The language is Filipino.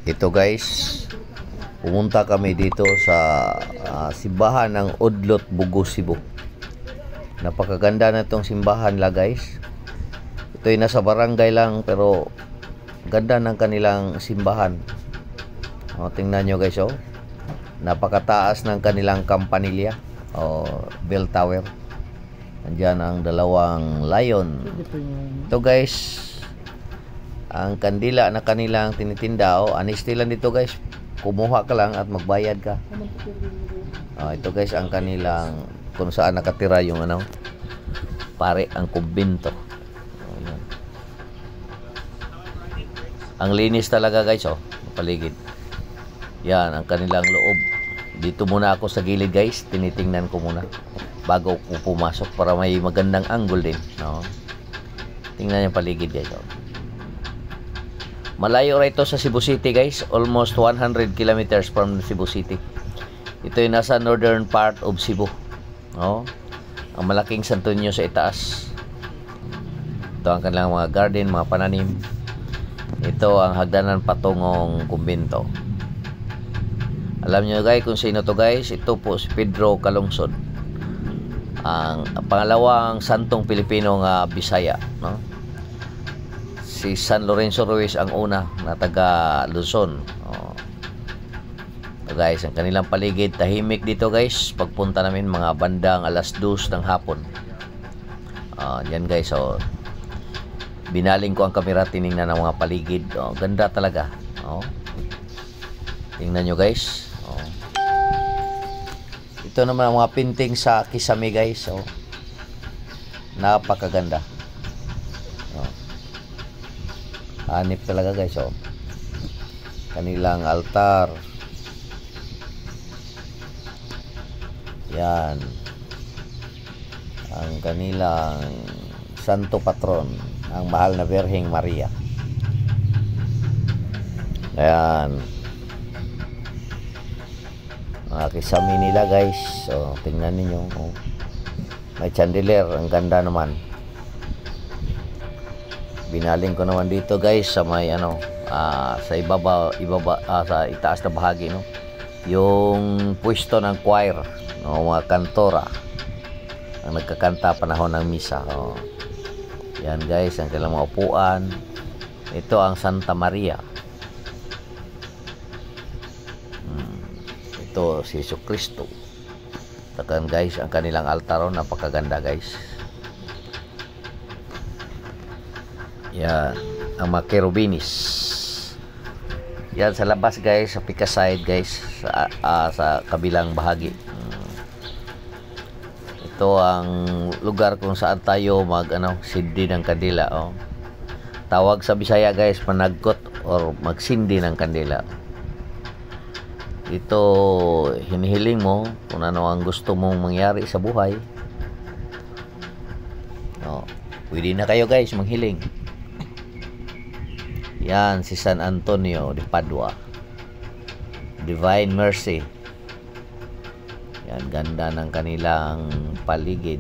Ito guys, pumunta kami dito sa simbahan ng Udlot, Bugo, Cebu. Napakaganda na itong simbahan la guys. Ito'y nasa barangay lang pero ganda ng kanilang simbahan. Tingnan nyo guys, napakataas ng kanilang kampanilya o bell tower. Andiyan ang dalawang lion. Ito guys, ang kandila na kanilang tinitinda, honesty lang dito guys, kumuha ka lang at magbayad ka. Ito guys ang kanilang, kung saan nakatira yung pare, ang kumbento. Ang linis talaga guys, paligid. Yan ang kanilang loob. Dito muna ako sa gilid guys, tinitingnan ko muna bago ko pumasok para may magandang angle din, tingnan yung paligid guys. Malayo rito sa Cebu City guys, almost 100 kilometers from Cebu City. Ito yung nasa northern part of Cebu, ang malaking Santo Niño sa itaas. Ito ang kanilang mga garden, mga pananim. Ito ang hagdanan patungong kumbento. Alam nyo guys kung sino to guys, ito po si Pedro Calungsod, ang pangalawang santong Pilipino nga Bisaya, Si San Lorenzo Ruiz ang una na taga Luzon. So guys, ang kanilang paligid tahimik dito guys. Pagpunta namin mga bandang alas 2 ng hapon. Yan guys, binaling ko ang kamera, tiningnan ng mga paligid. Ganda talaga. Tingnan nyo guys. Ito naman ang mga painting sa Kisame guys. Napakaganda. Hanip talaga guys. Kanilang altar. Yan. Ang kanilang santo patron, ang mahal na Birheng Maria. Ayan. Mga kisame nila guys. Tingnan ninyo. May chandelier. Ang ganda naman. Binaling ko naman dito guys sa may sa ibaba sa itaas na bahagi, yung pwesto ng choir, mga kantora ang nagkakanta panahon ng misa. Yan guys ang kailang mga upuan. Ito ang Santa Maria. Ito si Jesucristo. Takan guys ang kanilang altar, napakaganda guys. Yan ang mga kerubinis. Yan sa labas guys, sa pika side guys, sa kabilang bahagi. Ito ang lugar kung saan tayo sindi ng kandila. Tawag sa Bisaya guys, managkot or magsindi ng kandila. Ito hinihiling mo kung ano ang gusto mong mangyari sa buhay. Pwede na kayo guys manghiling. Yan si San Antonio de Padua, Divine Mercy. Yan, ganda ng kanilang paligid.